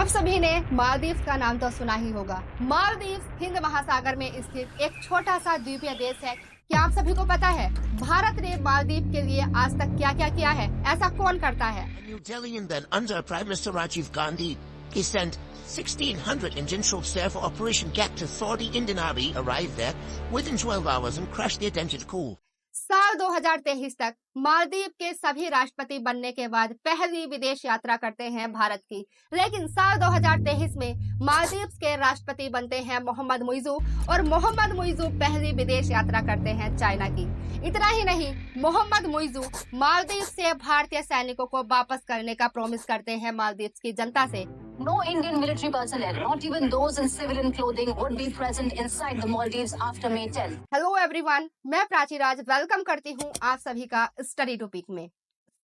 आप सभी ने मालदीव का नाम तो सुना ही होगा। मालदीव हिंद महासागर में स्थित एक छोटा सा द्वीपीय देश है। क्या आप सभी को पता है भारत ने मालदीव के लिए आज तक क्या क्या किया है? ऐसा कौन करता है? New Delhi and then under Prime Minister Rajiv Gandhi, he sent 1,600 Indian troops there for Operation Get to 40 Indian Army arrived there within 12 hours and crashed the attempted coup. साल 2023 तक मालदीव के सभी राष्ट्रपति बनने के बाद पहली विदेश यात्रा करते हैं भारत की, लेकिन साल 2023 में मालदीव के राष्ट्रपति बनते हैं मोहम्मद मुइज़ू और मोहम्मद मुइज़ू पहली विदेश यात्रा करते हैं चाइना की। इतना ही नहीं, मोहम्मद मुइज़ू मालदीव से भारतीय सैनिकों को वापस करने का प्रॉमिस करते हैं मालदीव की जनता से। No Indian military personnel, not even those in civilian clothing, would be present inside the Maldives after May 10. Hello everyone, मैं प्राची राज वेलकम करती हूँ आप सभी का स्टडी टॉपिक में।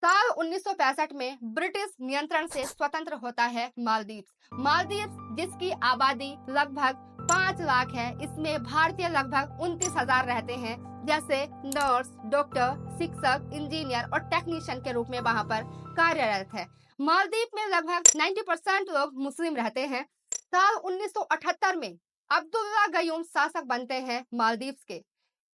साल 1965 में ब्रिटिश नियंत्रण से स्वतंत्र होता है मालदीव। मालदीव जिसकी आबादी लगभग 5 लाख है, इसमें भारतीय लगभग 29,000 रहते हैं, जैसे नर्स, डॉक्टर, शिक्षक, इंजीनियर और टेक्नीशियन के रूप में वहाँ पर कार्यरत है। मालदीव में लगभग 90% लोग मुस्लिम रहते हैं। साल 1978 में अब्दुल्ला गयूम शासक बनते हैं मालदीव के।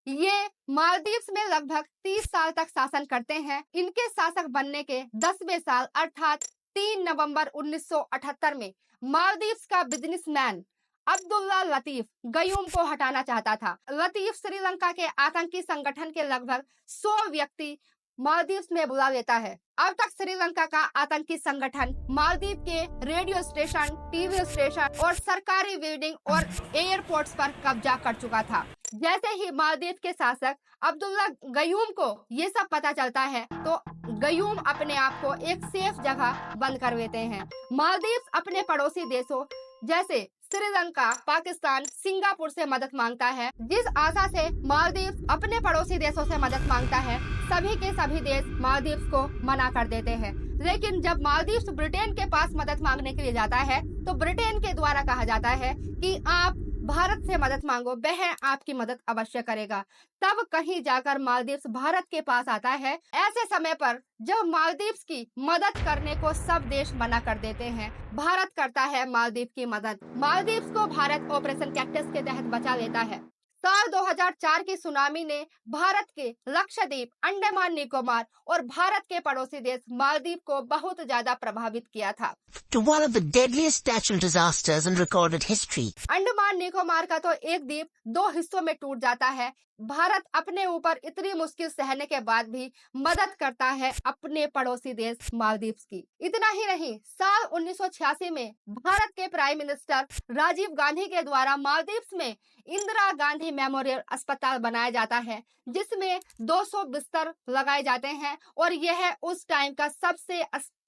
ये मालदीव में लगभग 30 साल तक शासन करते हैं। इनके शासक बनने के 10वें साल अर्थात 3 नवंबर 1978 में मालदीव का बिजनेसमैन अब्दुल्ला लतीफ गयूम को हटाना चाहता था। लतीफ श्रीलंका के आतंकी संगठन के लगभग 100 व्यक्ति मालदीव में बुला लेता है। अब तक श्रीलंका का आतंकी संगठन मालदीव के रेडियो स्टेशन, टीवी स्टेशन और सरकारी बिल्डिंग और एयरपोर्ट्स पर कब्जा कर चुका था। जैसे ही मालदीव के शासक अब्दुल्ला गयूम को ये सब पता चलता है तो गयूम अपने आप को एक सेफ जगह बंद कर लेते हैं। मालदीव अपने पड़ोसी देशों जैसे श्रीलंका, पाकिस्तान, सिंगापुर से मदद मांगता है। जिस आशा से मालदीव अपने पड़ोसी देशों से मदद मांगता है, सभी के सभी देश मालदीव को मना कर देते हैं। लेकिन जब मालदीव ब्रिटेन के पास मदद मांगने के लिए जाता है तो ब्रिटेन के द्वारा कहा जाता है कि आप भारत से मदद मांगो, वह आपकी मदद अवश्य करेगा। तब कहीं जाकर मालदीव भारत के पास आता है। ऐसे समय पर जब मालदीव की मदद करने को सब देश मना कर देते हैं, भारत करता है मालदीव की मदद। मालदीव को भारत ऑपरेशन कैक्टस के तहत बचा लेता है। साल 2004 की सुनामी ने भारत के लक्षद्वीप, अंडमान निकोबार और भारत के पड़ोसी देश मालदीव को बहुत ज्यादा प्रभावित किया था। To one of the deadliest natural disasters in recorded history. Andaman Nicobar का तो एक द्वीप 2 हिस्सों में टूट जाता है। भारत अपने ऊपर इतनी मुश्किल सहने के बाद भी मदद करता है अपने पड़ोसी देश मालदीव की। इतना ही नहीं, साल 1986 में भारत के प्राइम मिनिस्टर राजीव गांधी के द्वारा मालदीव में इंदिरा गांधी मेमोरियल अस्पताल बनाया जाता है, जिसमें 200 बिस्तर लगाए जाते हैं और यह उस टाइम का सबसे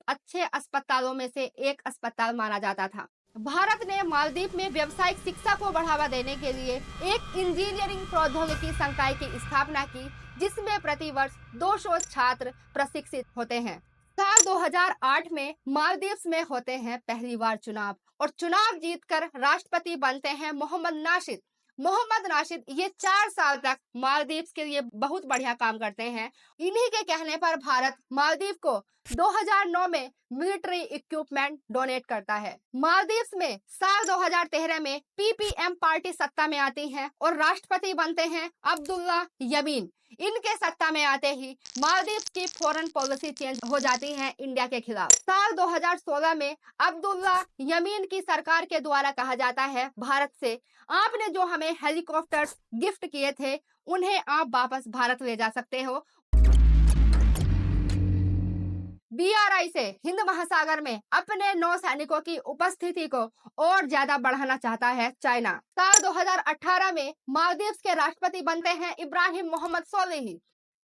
अच्छे अस्पतालों में से एक अस्पताल माना जाता था। भारत ने मालदीव में व्यावसायिक शिक्षा को बढ़ावा देने के लिए एक इंजीनियरिंग प्रौद्योगिकी संकाय की स्थापना की, जिसमें प्रतिवर्ष 200 छात्र प्रशिक्षित होते हैं। साल 2008 में मालदीव में होते हैं पहली बार चुनाव और चुनाव जीतकर राष्ट्रपति बनते हैं मोहम्मद नाशिद। मोहम्मद नाशिद ये 4 साल तक मालदीव के लिए बहुत बढ़िया काम करते हैं। इन्हीं के कहने पर भारत मालदीव को 2009 में मिलिट्री इक्विपमेंट डोनेट करता है। मालदीव में साल 2013 में पीपीएम पार्टी सत्ता में आती है और राष्ट्रपति बनते हैं अब्दुल्ला यमीन। इनके सत्ता में आते ही मालदीव की फॉरेन पॉलिसी चेंज हो जाती है इंडिया के खिलाफ। साल 2016 में अब्दुल्ला यमीन की सरकार के द्वारा कहा जाता है भारत से, आपने जो हमें हेलीकॉप्टर्स गिफ्ट किए थे उन्हें आप वापस भारत ले जा सकते हो। बीआरआई से हिंद महासागर में अपने नौसैनिकों की उपस्थिति को और ज्यादा बढ़ाना चाहता है चाइना। साल 2018 में मालदीव के राष्ट्रपति बनते हैं इब्राहिम मोहम्मद सोलिह।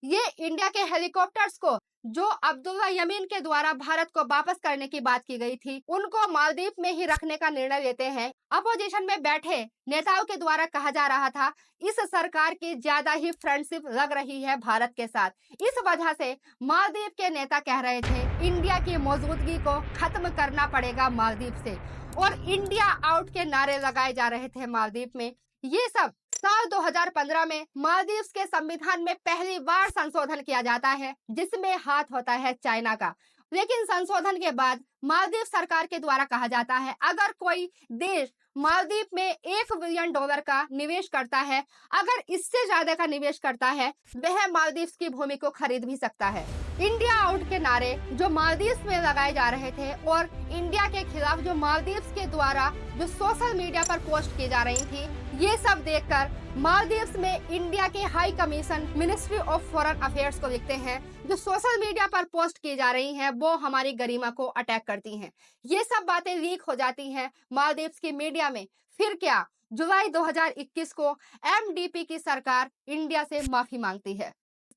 ये इंडिया के हेलीकॉप्टर्स को जो अब्दुल्ला यमीन के द्वारा भारत को वापस करने की बात की गई थी, उनको मालदीव में ही रखने का निर्णय लेते हैं। अपोजिशन में बैठे नेताओं के द्वारा कहा जा रहा था इस सरकार की ज्यादा ही फ्रेंडशिप लग रही है भारत के साथ। इस वजह से मालदीव के नेता कह रहे थे इंडिया की मौजूदगी को खत्म करना पड़ेगा मालदीव से, और इंडिया आउट के नारे लगाए जा रहे थे मालदीव में। ये सब साल 2015 में मालदीव के संविधान में पहली बार संशोधन किया जाता है, जिसमें हाथ होता है चाइना का, लेकिन संशोधन के बाद मालदीव सरकार के द्वारा कहा जाता है अगर कोई देश मालदीव में $1 बिलियन का निवेश करता है, अगर इससे ज्यादा का निवेश करता है, वह मालदीव की भूमि को खरीद भी सकता है। इंडिया आउट के नारे जो मालदीव में लगाए जा रहे थे और इंडिया के खिलाफ जो मालदीव के द्वारा जो सोशल मीडिया पर पोस्ट की जा रही थी, ये सब देखकर मालदीव्स में इंडिया के high commission ministry of foreign affairs को लिखते हैं जो सोशल मीडिया पर पोस्ट की जा रही हैं वो हमारी गरिमा को अटैक करती हैं। ये सब बातें लीक हो जाती हैं मालदीव्स की मीडिया में। फिर क्या, जुलाई 2021 को MDP की सरकार इंडिया से माफी मांगती है।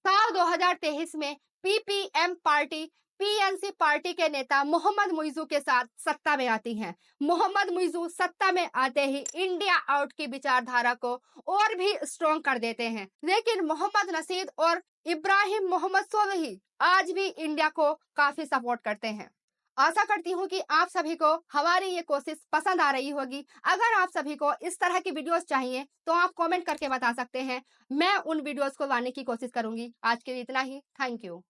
साल 2023 में PPM पार्टी PNC पार्टी के नेता मोहम्मद मुइजू के साथ सत्ता में आती हैं। मोहम्मद मुइजू सत्ता में आते ही इंडिया आउट की विचारधारा को और भी स्ट्रॉन्ग कर देते हैं, लेकिन मोहम्मद नशीद और इब्राहिम मोहम्मद सोलही आज भी इंडिया को काफी सपोर्ट करते हैं। आशा करती हूँ कि आप सभी को हमारी ये कोशिश पसंद आ रही होगी। अगर आप सभी को इस तरह की वीडियोस चाहिए तो आप कमेंट करके बता सकते हैं, मैं उन वीडियोस को लाने की कोशिश करूंगी। आज के लिए इतना ही, थैंक यू।